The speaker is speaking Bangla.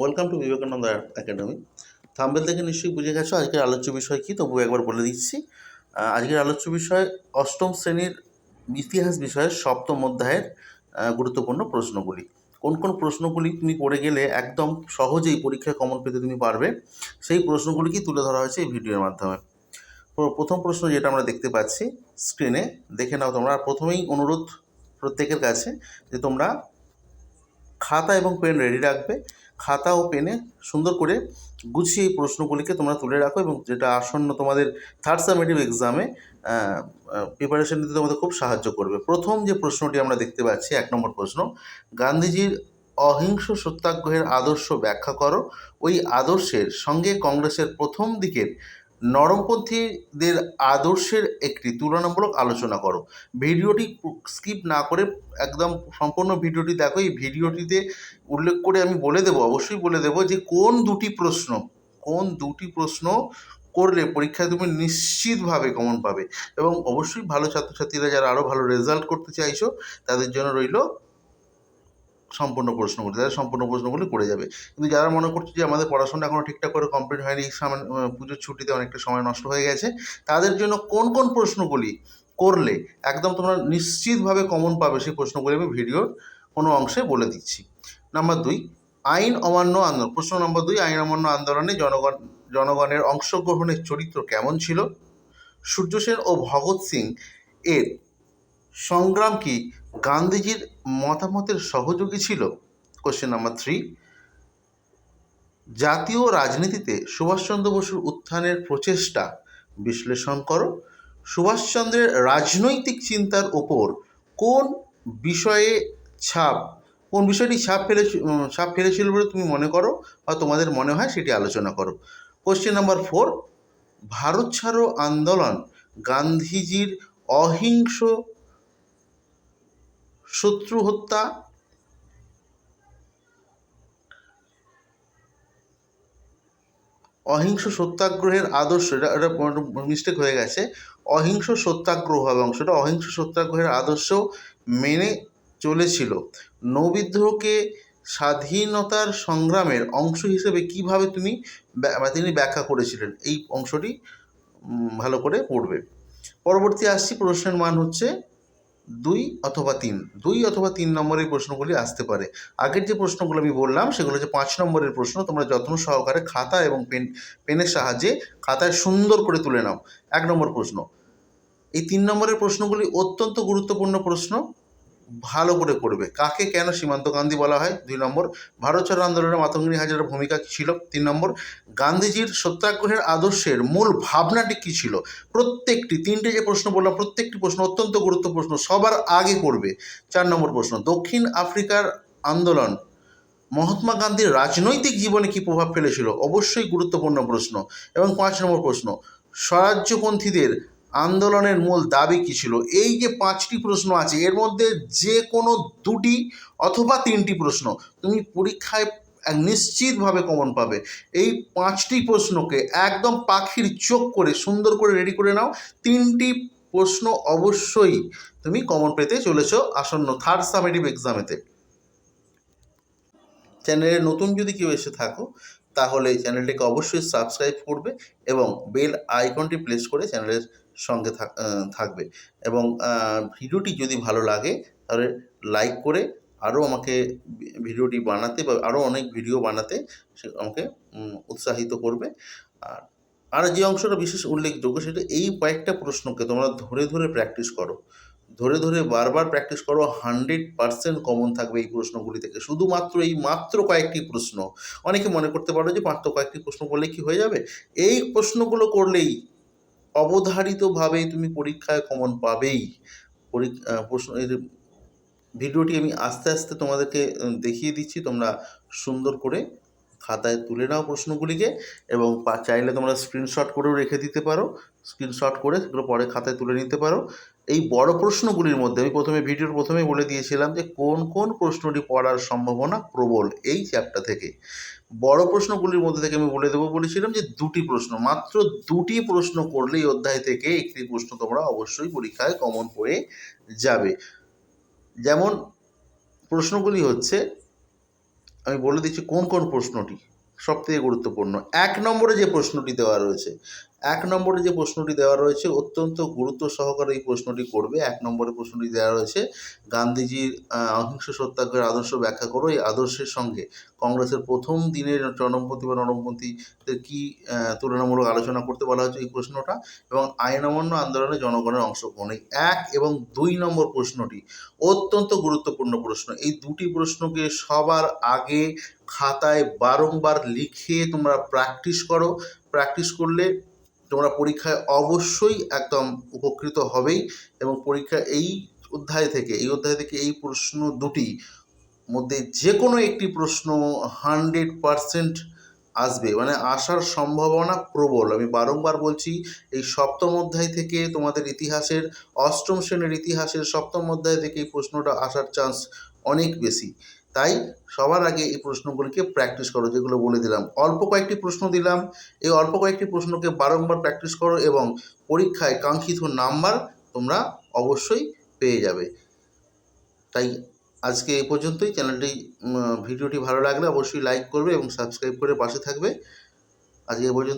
Welcome to Vivekananda academy. Thumbnail দেখে নিশ্চয়ই বুঝে গেছো আজকের আলোচ্য বিষয় কী, তবু একবার বলে দিচ্ছি। আজকের আলোচ্য বিষয় অষ্টম শ্রেণীর ইতিহাস বিষয়ের সপ্তম অধ্যায়ের গুরুত্বপূর্ণ প্রশ্নগুলি। কোন কোন প্রশ্নগুলি তুমি পড়ে গেলে একদম সহজেই পরীক্ষায় কমন পেতে তুমি পারবে, সেই প্রশ্নগুলিকেই তুলে ধরা হয়েছে এই ভিডিওর মাধ্যমে। প্রথম প্রশ্ন যেটা আমরা দেখতে পাচ্ছি স্ক্রিনে, দেখে নাও তোমরা। প্রথমেই অনুরোধ প্রত্যেকের কাছে যে তোমরা খাতা এবং পেন রেডি রাখবে। খাতা ও পেনে সুন্দর করে গুছিয়ে এই প্রশ্নগুলিকে তোমরা তুলে রাখো, এবং যেটা আসন্ন তোমাদের থার্ড সামেটিভ এক্সামে প্রিপারেশন নিতে তোমাদের খুব সাহায্য করবে। প্রথম যে প্রশ্নটি আমরা দেখতে পাচ্ছি, 1 নম্বর প্রশ্ন, গান্ধীজির অহিংস সত্যাগ্রহের আদর্শ ব্যাখ্যা করো। ওই আদর্শের সঙ্গে কংগ্রেসের প্রথম দিকের নরমপন্থীদের আদর্শের একটি তুলনামূলক আলোচনা করো। ভিডিওটি স্কিপ না করে একদম সম্পূর্ণ ভিডিওটি দেখো। এই ভিডিওটিতে উল্লেখ করে আমি বলে দেবো, অবশ্যই বলে দেবো যে কোন দুটি প্রশ্ন করলে পরীক্ষায় তুমি নিশ্চিতভাবে কমন পাবে। এবং অবশ্যই ভালো ছাত্রছাত্রীরা যারা আরও ভালো রেজাল্ট করতে চাইছো তাদের জন্য রইল সম্পূর্ণ প্রশ্নগুলি, তাদের সম্পূর্ণ প্রশ্নগুলি করে যাবে। কিন্তু যারা মনে করছে যে আমাদের পড়াশোনা এখনও ঠিকঠাক করে কমপ্লিট হয়নি, সামনে পুজোর ছুটিতে অনেকটা সময় নষ্ট হয়ে গেছে, তাদের জন্য কোন কোন প্রশ্নগুলি করলে একদম তোমরা নিশ্চিতভাবে কমন পাবে সেই প্রশ্নগুলি আমি ভিডিওর কোনো অংশে বলে দিচ্ছি। নাম্বার 2, আইন অমান্য আন্দোলন। প্রশ্ন নম্বর 2, আইন অমান্য আন্দোলনে জনগণের অংশগ্রহণের চরিত্র কেমন ছিল? সূর্য সেন ও ভগৎ সিং এর সংগ্রাম কি গান্ধীজির মতামতের সহযোগী ছিল? কোশ্চেন নাম্বার 3, জাতীয় রাজনীতিতে সুভাষচন্দ্র বসুর উত্থানের প্রচেষ্টা বিশ্লেষণ করো। সুভাষচন্দ্রের রাজনৈতিক চিন্তার ওপর কোন বিষয়টি ছাপ ফেলেছিল বলে তুমি মনে করো বা তোমাদের মনে হয়, সেটি আলোচনা করো। কোশ্চেন নাম্বার 4, ভারত ছাড়ো আন্দোলন গান্ধীজির অহিংস সত্যাগ্রহের আদর্শ, এটা মিস্টেক হয়ে গেছে, অহিংস সত্যাগ্রহ হবে অংশটা, অহিংস সত্যাগ্রহের আদর্শ মেনে চলেছিল। নৌবিদ্রোহকে স্বাধীনতার সংগ্রামের অংশ হিসেবে কিভাবে তিনি ব্যাখ্যা করেছিলেন, এই অংশটি ভালো করে পড়বে। পরবর্তী আসছি, প্রশ্নের মান হচ্ছে 2 অথবা 3 নম্বরের প্রশ্নগুলি আসতে পারে। আগের যে প্রশ্নগুলো আমি বললাম সেগুলো হচ্ছে 5 নম্বরের প্রশ্ন। তোমরা যত্ন সহকারে খাতা এবং পেনের সাহায্যে খাতায় সুন্দর করে তুলে নাও। 1 নম্বর প্রশ্ন, এই 3 নম্বরের প্রশ্নগুলি অত্যন্ত গুরুত্বপূর্ণ প্রশ্ন, ভালো করে করবে। কাকে কেন সীমান্ত গান্ধী বলা হয়? 2 নম্বর, ভারত ছাড়ো আন্দোলনে মাতঙ্গিনী হাজরার ভূমিকা কী ছিল? 3 নম্বর, গান্ধীজির সত্যাগ্রহের আদর্শের মূল ভাবনাটি কী ছিল? প্রত্যেকটি 3টে যে প্রশ্ন বললাম, প্রত্যেকটি প্রশ্ন অত্যন্ত গুরুত্বপূর্ণ প্রশ্ন, সবার আগে করবে। 4 নম্বর প্রশ্ন, দক্ষিণ আফ্রিকার আন্দোলন মহাত্মা গান্ধীর রাজনৈতিক জীবনে কী প্রভাব ফেলেছিল? অবশ্যই গুরুত্বপূর্ণ প্রশ্ন। এবং 5 নম্বর প্রশ্ন, স্বরাজ্যপন্থীদের আন্দোলনের মূল দাবি কী ছিল? এই যে 5টি প্রশ্ন আছে, এর মধ্যে যে কোনো 2টি অথবা 3টি প্রশ্ন তুমি পরীক্ষায় নিশ্চিতভাবে কমন পাবে। এই 5টি প্রশ্নকে একদম পাখির চোখ করে সুন্দর করে রেডি করে নাও। 3টি প্রশ্ন অবশ্যই তুমি কমন পেতে চলেছ আসন্ন থার্ড সামেটিভ এক্সামেতে। চ্যানেলে নতুন যদি কেউ এসে থাকো তাহলে চ্যানেলটিকে অবশ্যই সাবস্ক্রাইব করবে এবং বেল আইকনটি প্রেস করে চ্যানেলের সঙ্গে থাকবে। এবং ভিডিওটি যদি ভালো লাগে তাহলে লাইক করে আরও আমাকে ভিডিওটি বানাতে বা আরও অনেক ভিডিও বানাতে আমাকে উৎসাহিত করবে। আর যে অংশটা বিশেষ উল্লেখযোগ্য সেটা, এই কয়েকটা প্রশ্নকে তোমরা ধরে ধরে প্র্যাকটিস করো, বারবার প্র্যাকটিস করো। 100% কমন থাকবে এই প্রশ্নগুলি থেকে। শুধুমাত্র মাত্র কয়েকটি প্রশ্ন। অনেকে মনে করতে পারো যে মাত্র কয়েকটি প্রশ্ন করলে কি হয়ে যাবে? এই প্রশ্নগুলো করলেই অবধারিতভাবে তুমি পরীক্ষায় কমন পাবেই। ভিডিওটি আমি আস্তে আস্তে তোমাদেরকে দেখিয়ে দিচ্ছি, তোমরা সুন্দর করে খাতায় তুলে নাও প্রশ্নগুলিকে, এবং চাইলে তোমরা স্ক্রিনশট করেও রেখে দিতে পারো। স্ক্রিনশট করে সেগুলো পরে খাতায় তুলে নিতে পারো। এই বড় প্রশ্নগুলির মধ্যে আমি ভিডিওর প্রথমেই বলে দিয়েছিলাম যে কোন কোন প্রশ্নটি পড়ার সম্ভাবনা প্রবল এই চ্যাপ্টার থেকে। বড় প্রশ্নগুলির মধ্যে থেকে আমি বলেছিলাম যে 2টি প্রশ্ন, মাত্র 2টি প্রশ্ন করলেই অধ্যায় থেকে একটি প্রশ্ন তোমরা অবশ্যই পরীক্ষায় কমন পেয়ে যাবে। যেমন প্রশ্নগুলি হচ্ছে, আমি বলে দিচ্ছি কোন কোন প্রশ্নটি সবথেকে গুরুত্বপূর্ণ। ১ নম্বরে যে প্রশ্নটি দেওয়া রয়েছে, ১ নম্বরে যে প্রশ্নটি দেওয়া রয়েছে অত্যন্ত গুরুত্ব সহকারে এই প্রশ্নটি করবে। ১ নম্বরে প্রশ্নটি দেওয়া রয়েছে, গান্ধীজির অহিংস সত্যাগ্রহের আদর্শ ব্যাখ্যা করো। এই আদর্শের সঙ্গে কংগ্রেসের ১ম দিনের চরমপন্থী বা নরমপন্থীদের কী তুলনামূলক আলোচনা করতে বলা হয়েছে এই প্রশ্নটা, এবং আইন অমান্য আন্দোলনে জনগণের অংশগ্রহণ। এই ১ এবং ২ নম্বর প্রশ্নটি অত্যন্ত গুরুত্বপূর্ণ প্রশ্ন। এই দুটি প্রশ্নকে সবার আগে খাতায় বারংবার লিখে তোমরা প্র্যাকটিস করো। প্র্যাকটিস করলে তোমরা পরীক্ষায় অবশ্যই একদম উপকৃত হবেই, এবং পরীক্ষা এই অধ্যায় থেকে এই প্রশ্ন দুটি মধ্যে যে কোনো একটি প্রশ্ন 100% আসবে, মানে আসার সম্ভাবনা প্রবল। আমি বারংবার বলছি, এই সপ্তম অধ্যায় থেকে তোমাদের ইতিহাসের অষ্টম শ্রেণীর ইতিহাসের সপ্তম অধ্যায় থেকে এই প্রশ্নটা আসার চান্স অনেক বেশি। তাই সবার আগে এই প্রশ্নগুলিকে প্র্যাকটিস করো, যেগুলো বলে দিলাম। অল্প কয়েকটি প্রশ্ন দিলাম, এই অল্প কয়েকটি প্রশ্নকে বারংবার প্র্যাকটিস করো এবং পরীক্ষায় কাঙ্ক্ষিত নাম্বার তোমরা অবশ্যই পেয়ে যাবে। তাই আজকে এই পর্যন্তই। ভিডিওটি ভালো লাগলে অবশ্যই লাইক করবে এবং সাবস্ক্রাইব করে পাশে থাকবে। আজকে এই পর্যন্ত।